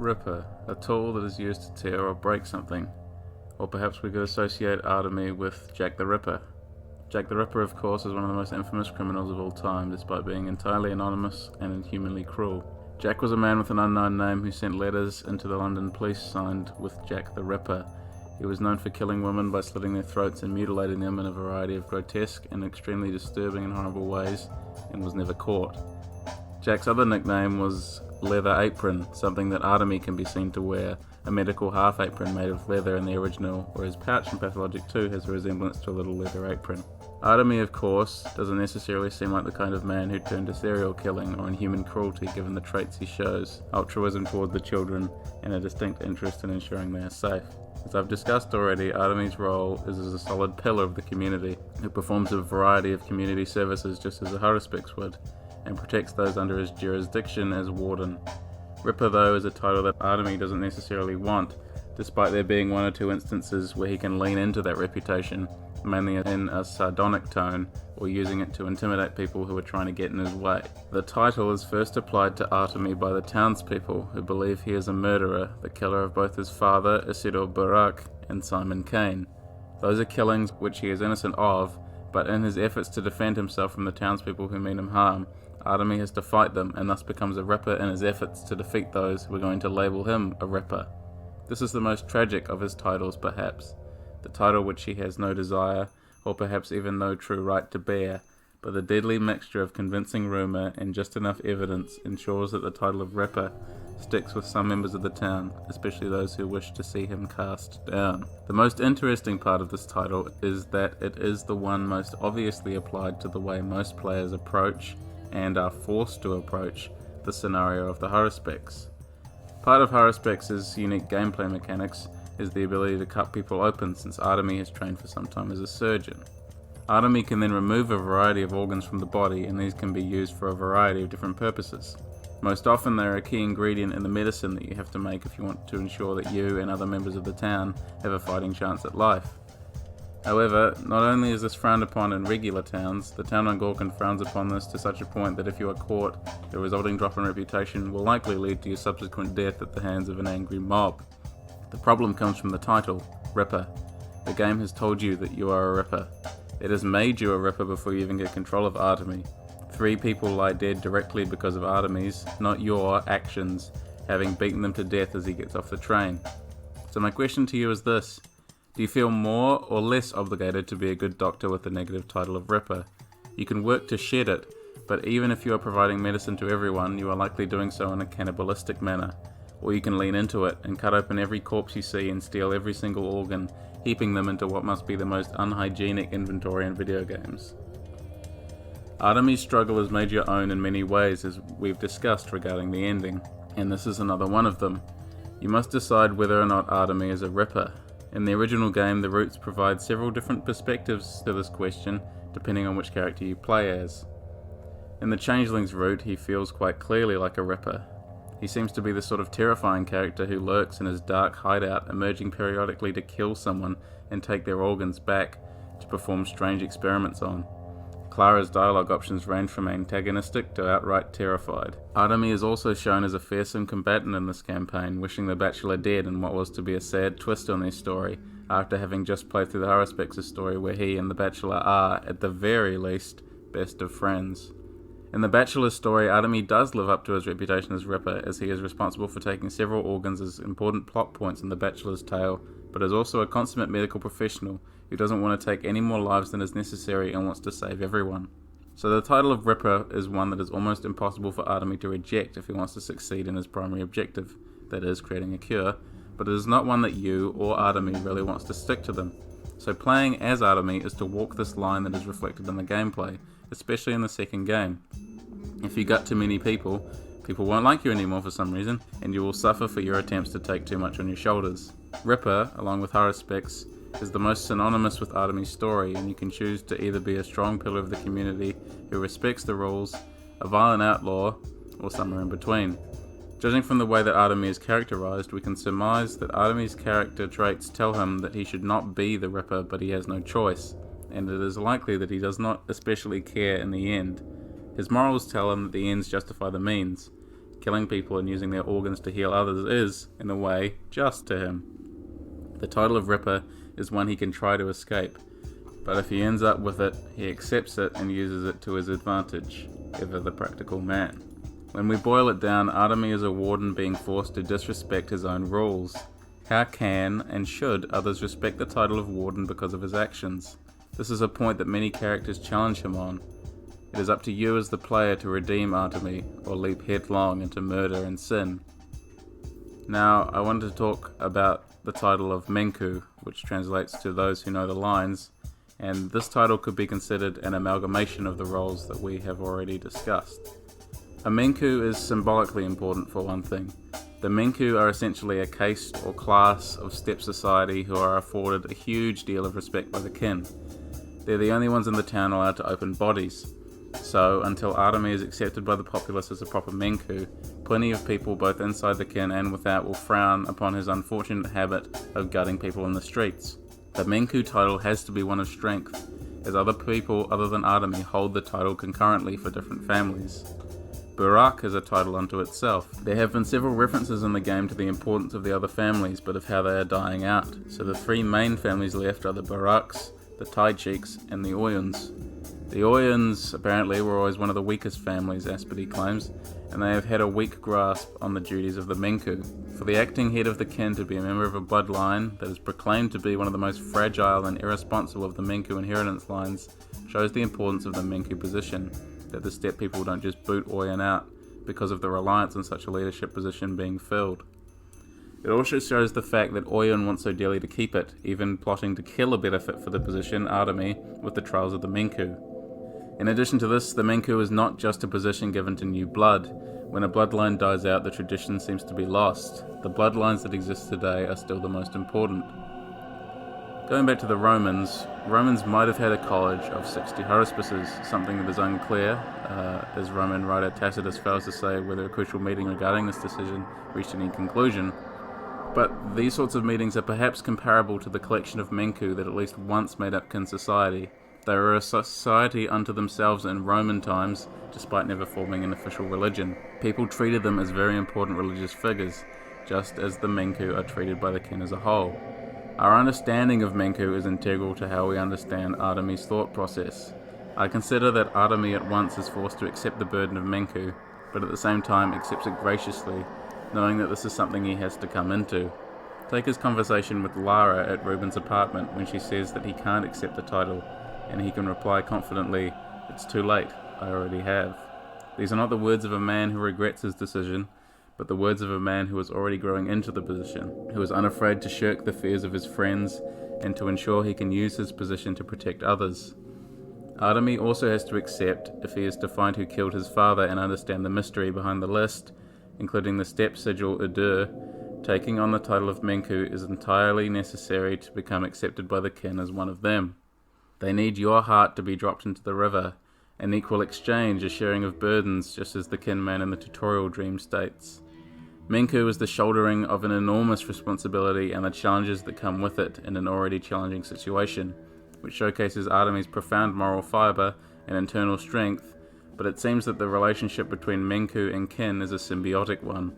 Ripper, a tool that is used to tear or break something. Or perhaps we could associate Artemy with Jack the Ripper. Jack the Ripper, of course, is one of the most infamous criminals of all time, despite being entirely anonymous and inhumanly cruel. Jack was a man with an unknown name who sent letters into the London police signed with Jack the Ripper. He was known for killing women by slitting their throats and mutilating them in a variety of grotesque and extremely disturbing and horrible ways, and was never caught. Jack's other nickname was Leather Apron, something that Artemy can be seen to wear, a medical half apron made of leather in the original, whereas Pouch in Pathologic 2 has a resemblance to a little leather apron. Artemy, of course, doesn't necessarily seem like the kind of man who'd turn to serial killing or inhuman cruelty given the traits he shows, altruism toward the children, and a distinct interest in ensuring they are safe. As I've discussed already, Artemy's role is as a solid pillar of the community, who performs a variety of community services just as a Haruspex would, and protects those under his jurisdiction as Warden. Ripper, though, is a title that Artemy doesn't necessarily want, despite there being one or two instances where he can lean into that reputation, mainly in a sardonic tone, or using it to intimidate people who are trying to get in his way. The title is first applied to Artemy by the townspeople, who believe he is a murderer, the killer of both his father, Isidore Barak, and Simon Kane. Those are killings which he is innocent of, but in his efforts to defend himself from the townspeople who mean him harm, Artemy has to fight them and thus becomes a Ripper in his efforts to defeat those who are going to label him a Ripper. This is the most tragic of his titles, perhaps. The title which he has no desire, or perhaps even no true right to bear, but the deadly mixture of convincing rumour and just enough evidence ensures that the title of Ripper sticks with some members of the town, especially those who wish to see him cast down. The most interesting part of this title is that it is the one most obviously applied to the way most players approach, and are forced to approach, the scenario of the Haruspex. Part of Haruspex's unique gameplay mechanics is the ability to cut people open, since Artemy has trained for some time as a surgeon. Artemy can then remove a variety of organs from the body, and these can be used for a variety of different purposes. Most often they are a key ingredient in the medicine that you have to make if you want to ensure that you and other members of the town have a fighting chance at life. However, not only is this frowned upon in regular towns, the town on Gorkon frowns upon this to such a point that if you are caught, the resulting drop in reputation will likely lead to your subsequent death at the hands of an angry mob. The problem comes from the title, Ripper. The game has told you that you are a Ripper. It has made you a Ripper before you even get control of Artemy. 3 people lie dead directly because of Artemy's, not your, actions, having beaten them to death as he gets off the train. So my question to you is this. Do you feel more or less obligated to be a good doctor with the negative title of Ripper? You can work to shed it, but even if you are providing medicine to everyone, you are likely doing so in a cannibalistic manner. Or you can lean into it and cut open every corpse you see and steal every single organ, heaping them into what must be the most unhygienic inventory in video games. Artemy's struggle has made your own in many ways, as we've discussed regarding the ending, and this is another one of them. You must decide whether or not Artemy is a Ripper. In the original game, the routes provide several different perspectives to this question, depending on which character you play as. In the Changeling's route, he feels quite clearly like a Ripper. He seems to be the sort of terrifying character who lurks in his dark hideout, emerging periodically to kill someone and take their organs back to perform strange experiments on. Clara's dialogue options range from antagonistic to outright terrified. Artemy is also shown as a fearsome combatant in this campaign, wishing the Bachelor dead in what was to be a sad twist on their story, after having just played through the Haruspex's story where he and the Bachelor are, at the very least, best of friends. In the Bachelor's story, Artemy does live up to his reputation as Ripper, as he is responsible for taking several organs as important plot points in the Bachelor's tale, but is also a consummate medical professional who doesn't want to take any more lives than is necessary and wants to save everyone. So the title of Ripper is one that is almost impossible for Artemy to reject if he wants to succeed in his primary objective, that is, creating a cure, but it is not one that you or Artemy really wants to stick to them. So playing as Artemy is to walk this line that is reflected in the gameplay, especially in the second game. If you gut too many people, people won't like you anymore for some reason, and you will suffer for your attempts to take too much on your shoulders. Ripper, along with Haruspex, is the most synonymous with Artemy's story, and you can choose to either be a strong pillar of the community who respects the rules, a violent outlaw, or somewhere in between. Judging from the way that Artemy is characterized, we can surmise that Artemy's character traits tell him that he should not be the Ripper, but he has no choice, and it is likely that he does not especially care in the end. His morals tell him that the ends justify the means. killing people and using their organs to heal others is, in a way, just to him. The title of Ripper is one he can try to escape, but if he ends up with it, he accepts it and uses it to his advantage, ever the practical man. When we boil it down, Artemy is a warden being forced to disrespect his own rules. How can and should others respect the title of warden because of his actions? This is a point that many characters challenge him on. It is up to you as the player to redeem Artemy, or leap headlong into murder and sin. Now, I wanted to talk about the title of Menku, which translates to those who know the lines, and this title could be considered an amalgamation of the roles that we have already discussed. A Menku is symbolically important for one thing. The Menku are essentially a caste or class of steppe society who are afforded a huge deal of respect by the kin. They're the only ones in the town allowed to open bodies. So, until Artemy is accepted by the populace as a proper Menku, plenty of people both inside the kin and without will frown upon his unfortunate habit of gutting people in the streets. The Menku title has to be one of strength, as other people other than Artemy hold the title concurrently for different families. Burak is a title unto itself. There have been several references in the game to the importance of the other families, but of how they are dying out. So the three main families left are the Buraks, the Taichiks, and the Oyuns. The Oyuns apparently were always one of the weakest families, Aspedy claims, and they have had a weak grasp on the duties of the Menku. For the acting head of the kin to be a member of a bloodline that is proclaimed to be one of the most fragile and irresponsible of the Menku inheritance lines shows the importance of the Menku position, that the steppe people don't just boot Oyen out because of the reliance on such a leadership position being filled. It also shows the fact that Oyen wants so dearly to keep it, even plotting to kill a better fit for the position, Artemy, with the trials of the Menku. In addition to this, the Menku is not just a position given to new blood. When a bloodline dies out, the tradition seems to be lost. The bloodlines that exist today are still the most important. Going back to the Romans might have had a college of 60 haruspices, something that is unclear, as Roman writer Tacitus fails to say whether a crucial meeting regarding this decision reached any conclusion. But these sorts of meetings are perhaps comparable to the collection of Menku that at least once made up kin society. They were a society unto themselves in Roman times, despite never forming an official religion. People treated them as very important religious figures, just as the Menku are treated by the kin as a whole. Our understanding of Menku is integral to how we understand Artemy's thought process. I consider that Artemy at once is forced to accept the burden of Menku, but at the same time accepts it graciously, knowing that this is something he has to come into. Take his conversation with Lara at Reuben's apartment when she says that he can't accept the title, and he can reply confidently, "It's too late, I already have." These are not the words of a man who regrets his decision, but the words of a man who is already growing into the position, who is unafraid to shirk the fears of his friends, and to ensure he can use his position to protect others. Artemy also has to accept, if he is to find who killed his father and understand the mystery behind the list, including the steppe sigil Udur, taking on the title of Menku is entirely necessary to become accepted by the kin as one of them. They need your heart to be dropped into the river, an equal exchange, a sharing of burdens, just as the kin man in the tutorial dream states. Menku is the shouldering of an enormous responsibility and the challenges that come with it in an already challenging situation, which showcases Artemy's profound moral fibre and internal strength, but it seems that the relationship between Menku and kin is a symbiotic one.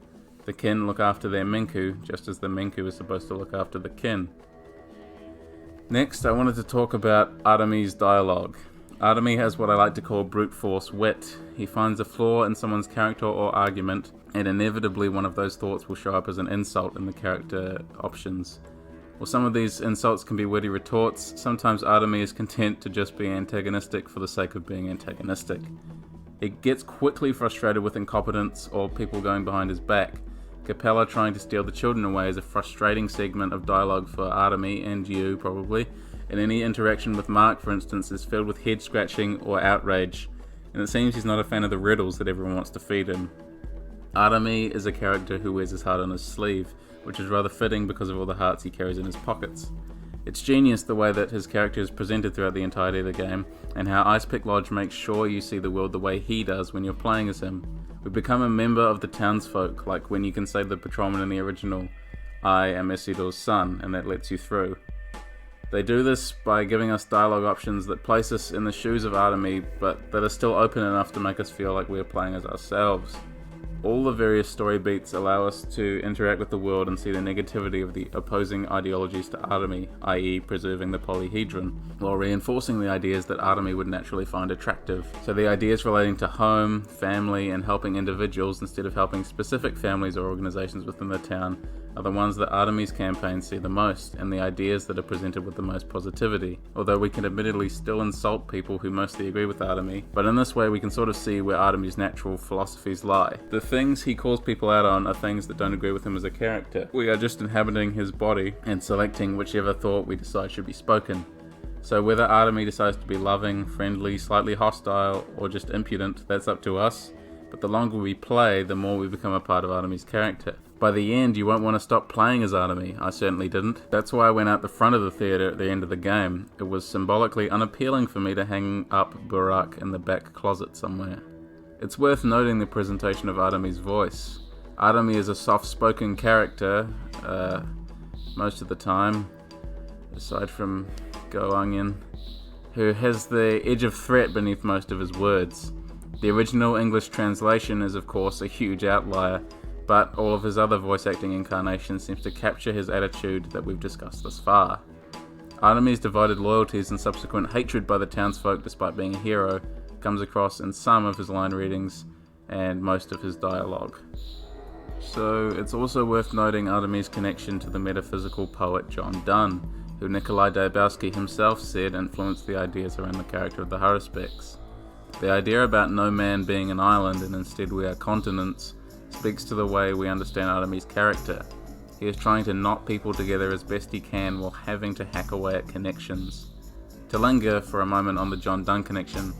The kin look after their Menku, just as the Menku is supposed to look after the kin. Next, I wanted to talk about Artemy's dialogue. Artemy has what I like to call brute force wit. He finds a flaw in someone's character or argument, and inevitably one of those thoughts will show up as an insult in the character options. While some of these insults can be witty retorts, sometimes Artemy is content to just be antagonistic for the sake of being antagonistic. He gets quickly frustrated with incompetence or people going behind his back. Capella trying to steal the children away is a frustrating segment of dialogue for Artemy, and you probably, and any interaction with Mark, for instance, is filled with head scratching or outrage, and it seems he's not a fan of the riddles that everyone wants to feed him. Artemy is a character who wears his heart on his sleeve, which is rather fitting because of all the hearts he carries in his pockets. It's genius the way that his character is presented throughout the entirety of the game, and how Icepick Lodge makes sure you see the world the way he does when you're playing as him. We become a member of the townsfolk, like when you can say to the patrolman in the original, "I am Isildur's son," and that lets you through. They do this by giving us dialogue options that place us in the shoes of Artemy, but that are still open enough to make us feel like we're playing as ourselves. All the various story beats allow us to interact with the world and see the negativity of the opposing ideologies to Artemy, i.e. preserving the polyhedron, while reinforcing the ideas that Artemy would naturally find attractive. So the ideas relating to home, family, and helping individuals instead of helping specific families or organizations within the town are the ones that Artemy's campaigns see the most, and the ideas that are presented with the most positivity. Although we can admittedly still insult people who mostly agree with Artemy, but in this way we can sort of see where Artemy's natural philosophies lie. The things he calls people out on are things that don't agree with him as a character. We are just inhabiting his body and selecting whichever thought we decide should be spoken. So whether Artemy decides to be loving, friendly, slightly hostile, or just impudent, that's up to us. But the longer we play, the more we become a part of Artemy's character. By the end, you won't want to stop playing as Artemy. I certainly didn't. That's why I went out the front of the theatre at the end of the game. It was symbolically unappealing for me to hang up Burak in the back closet somewhere. It's worth noting the presentation of Artemy's voice. Artemy is a soft-spoken character, most of the time, aside from Go Onion, who has the edge of threat beneath most of his words. The original English translation is of course a huge outlier, but all of his other voice acting incarnations seems to capture his attitude that we've discussed thus far. Artemy's divided loyalties and subsequent hatred by the townsfolk despite being a hero comes across in some of his line readings and most of his dialogue. So it's also worth noting Artemy's connection to the metaphysical poet John Donne, who Nikolai Dabrowski himself said influenced the ideas around the character of the Haruspex. The idea about no man being an island and instead we are continents speaks to the way we understand Artemy's character. He is trying to knot people together as best he can while having to hack away at connections. To linger for a moment on the John Donne connection,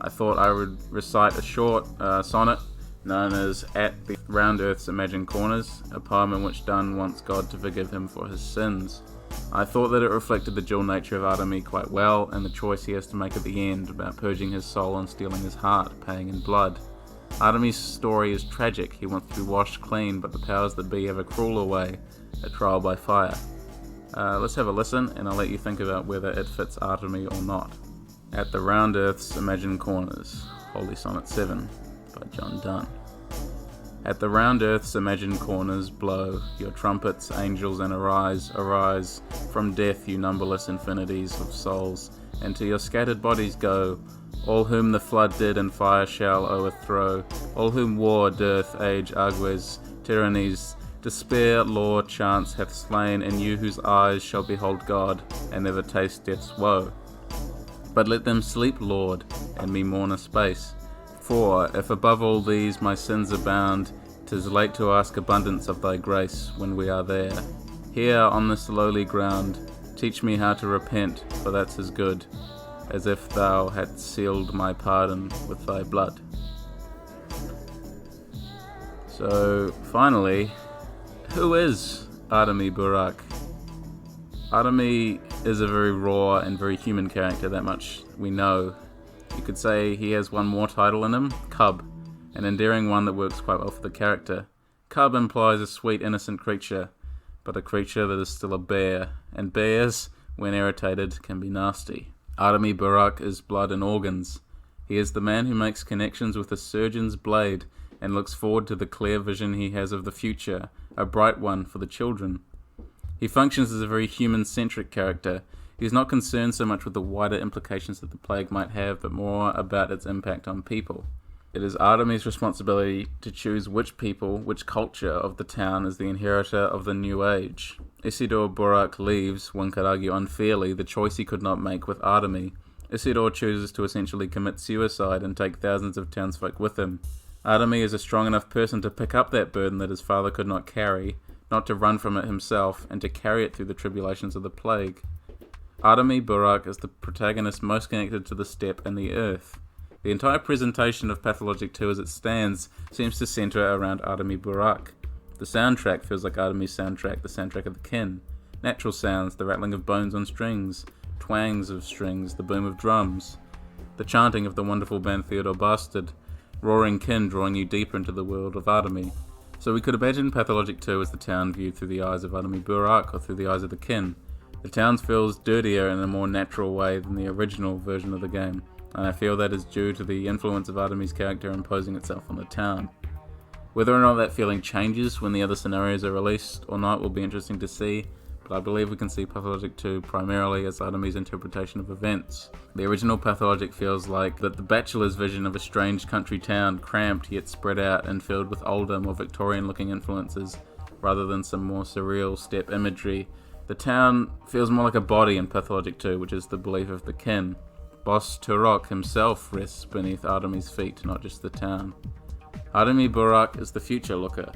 I thought I would recite a short sonnet known as At the Round Earth's Imagined Corners, a poem in which Donne wants God to forgive him for his sins. I thought that it reflected the dual nature of Artemy quite well, and the choice he has to make at the end about purging his soul and stealing his heart, paying in blood. Artemy's story is tragic. He wants to be washed clean, but the powers that be have a crueler way, a trial by fire. Let's have a listen, and I'll let you think about whether it fits Artemy or not. At the Round Earth's Imagined Corners, Holy Sonnet 7, by John Donne. At the round earth's imagined corners blow your trumpets, angels, and arise, arise from death, you numberless infinities of souls, and to your scattered bodies go, all whom the flood did and fire shall overthrow, all whom war, dearth, age, argues, tyrannies, despair, law, chance hath slain, and you whose eyes shall behold God, and never taste death's woe. But let them sleep, Lord, and me mourn a space. For, if above all these my sins abound, 'tis late to ask abundance of thy grace when we are there. Here on this lowly ground, teach me how to repent, for that's as good, as if thou hadst sealed my pardon with thy blood. So, finally, who is Artemy Burak? Artemy is a very raw and very human character, that much we know. You could say he has one more title in him, Cub, an endearing one that works quite well for the character. Cub implies a sweet, innocent creature, but a creature that is still a bear, and bears, when irritated, can be nasty. Artemy Burak is blood and organs. He is the man who makes connections with a surgeon's blade and looks forward to the clear vision he has of the future, a bright one for the children. He functions as a very human-centric character. He is not concerned so much with the wider implications that the plague might have, but more about its impact on people. It is Artemy's responsibility to choose which people, which culture of the town is the inheritor of the new age. Isidore Burak leaves, one could argue unfairly, the choice he could not make with Artemy. Isidore chooses to essentially commit suicide and take thousands of townsfolk with him. Artemy is a strong enough person to pick up that burden that his father could not carry, not to run from it himself, and to carry it through the tribulations of the plague. Artemy Burak is the protagonist most connected to the steppe and the earth. The entire presentation of Pathologic 2 as it stands seems to centre around Artemy Burak. The soundtrack feels like Artemy's soundtrack, the soundtrack of the kin. Natural sounds, the rattling of bones on strings, twangs of strings, the boom of drums, the chanting of the wonderful band Theodore Bastard, roaring kin drawing you deeper into the world of Artemy. So we could imagine Pathologic 2 as the town viewed through the eyes of Artemy Burak or through the eyes of the kin. The town feels dirtier in a more natural way than the original version of the game, and I feel that is due to the influence of Artemy's character imposing itself on the town. Whether or not that feeling changes when the other scenarios are released or not will be interesting to see, but I believe we can see Pathologic 2 primarily as Artemis' interpretation of events. The original Pathologic feels like that the Bachelor's vision of a strange country town, cramped yet spread out and filled with older, more Victorian-looking influences, rather than some more surreal steppe imagery. The town feels more like a body in Pathologic 2, which is the belief of the kin. Boss Turok himself rests beneath Artemis' feet, not just the town. Artemi Burak is the future looker.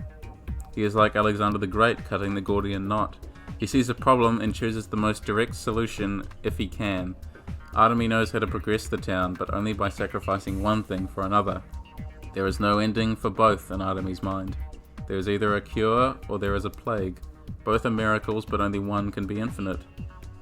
He is like Alexander the Great cutting the Gordian knot. He sees a problem and chooses the most direct solution if he can. Artemi knows how to progress the town, but only by sacrificing one thing for another. There is no ending for both in Artemi's mind. There is either a cure or there is a plague. Both are miracles, but only one can be infinite.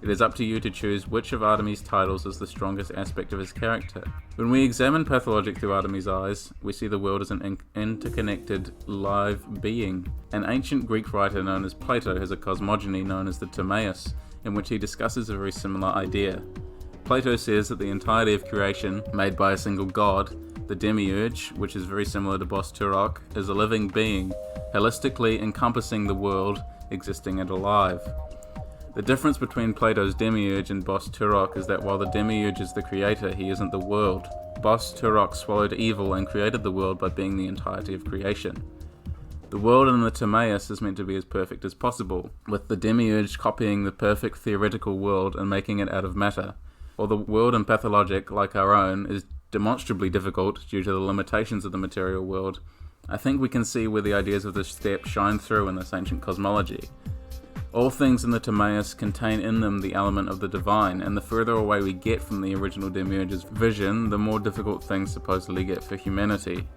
It is up to you to choose which of Artemi's titles is the strongest aspect of his character. When we examine Pathologic through Artemi's eyes, we see the world as an interconnected, live being. An ancient Greek writer known as Plato has a cosmogony known as the Timaeus, in which he discusses a very similar idea. Plato says that the entirety of creation, made by a single god, the Demiurge, which is very similar to Boss Turok, is a living being, holistically encompassing the world, existing and alive. The difference between Plato's Demiurge and Boss Turok is that while the Demiurge is the creator, he isn't the world. Boss Turok swallowed evil and created the world by being the entirety of creation. The world in the Timaeus is meant to be as perfect as possible, with the Demiurge copying the perfect theoretical world and making it out of matter. While the world in Pathologic, like our own, is demonstrably difficult due to the limitations of the material world, I think we can see where the ideas of this steppe shine through in this ancient cosmology. All things in the Timaeus contain in them the element of the divine, and the further away we get from the original Demiurge's vision, the more difficult things supposedly get for humanity.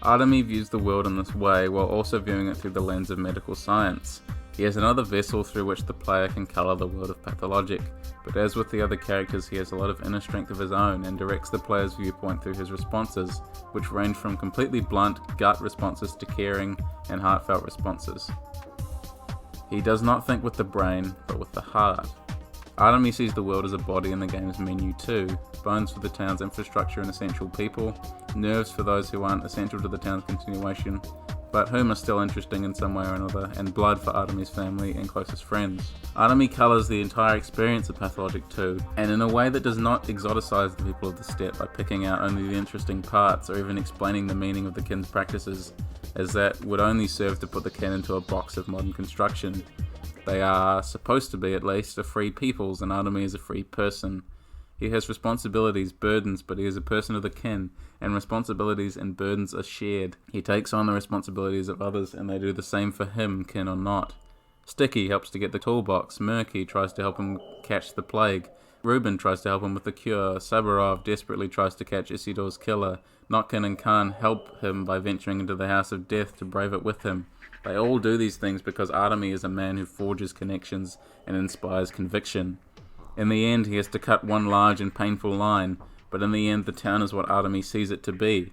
Artemi views the world in this way, while also viewing it through the lens of medical science. He has another vessel through which the player can colour the world of Pathologic, but as with the other characters, he has a lot of inner strength of his own, and directs the player's viewpoint through his responses, which range from completely blunt, gut responses to caring and heartfelt responses. He does not think with the brain, but with the heart. Artemi sees the world as a body in the game's menu too. Bones for the town's infrastructure and essential people, nerves for those who aren't essential to the town's continuation, but whom are still interesting in some way or another, and blood for Artemi's family and closest friends. Artemi colours the entire experience of Pathologic 2, and in a way that does not exoticize the people of the steppe by picking out only the interesting parts or even explaining the meaning of the kin's practices, as that would only serve to put the kin into a box of modern construction. They are, supposed to be at least, a free peoples, and Artemi is a free person. He has responsibilities, burdens, but he is a person of the kin, and responsibilities and burdens are shared. He takes on the responsibilities of others, and they do the same for him, kin or not. Sticky helps to get the toolbox, Murky tries to help him catch the plague, Reuben tries to help him with the cure, Saburov desperately tries to catch Isidor's killer, Notkin and Khan help him by venturing into the House of Death to brave it with him. They all do these things because Artemi is a man who forges connections and inspires conviction. In the end, he has to cut one large and painful line, but in the end the town is what Artemi sees it to be.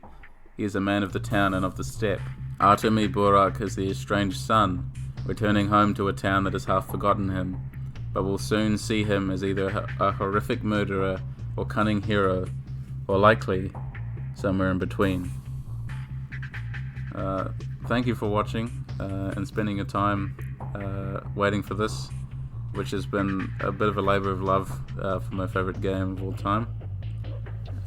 He is a man of the town and of the steppe. Artemi Burak is the estranged son, returning home to a town that has half forgotten him, but will soon see him as either a horrific murderer or cunning hero, or likely somewhere in between. Thank you for watching and spending your time waiting for this, which has been a bit of a labour of love for my favourite game of all time.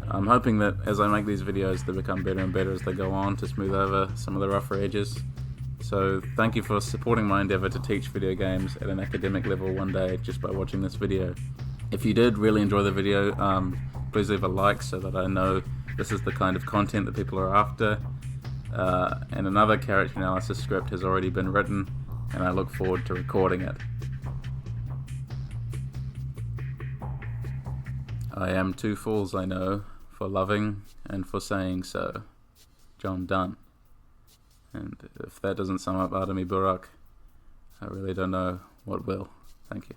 I'm hoping that as I make these videos they become better and better as they go on to smooth over some of the rougher edges. So thank you for supporting my endeavour to teach video games at an academic level one day just by watching this video. If you did really enjoy the video, please leave a like so that I know this is the kind of content that people are after. And another character analysis script has already been written, and I look forward to recording it. I am two fools, I know, for loving and for saying so. John Donne. And if that doesn't sum up Artemi Burak, I really don't know what will. Thank you.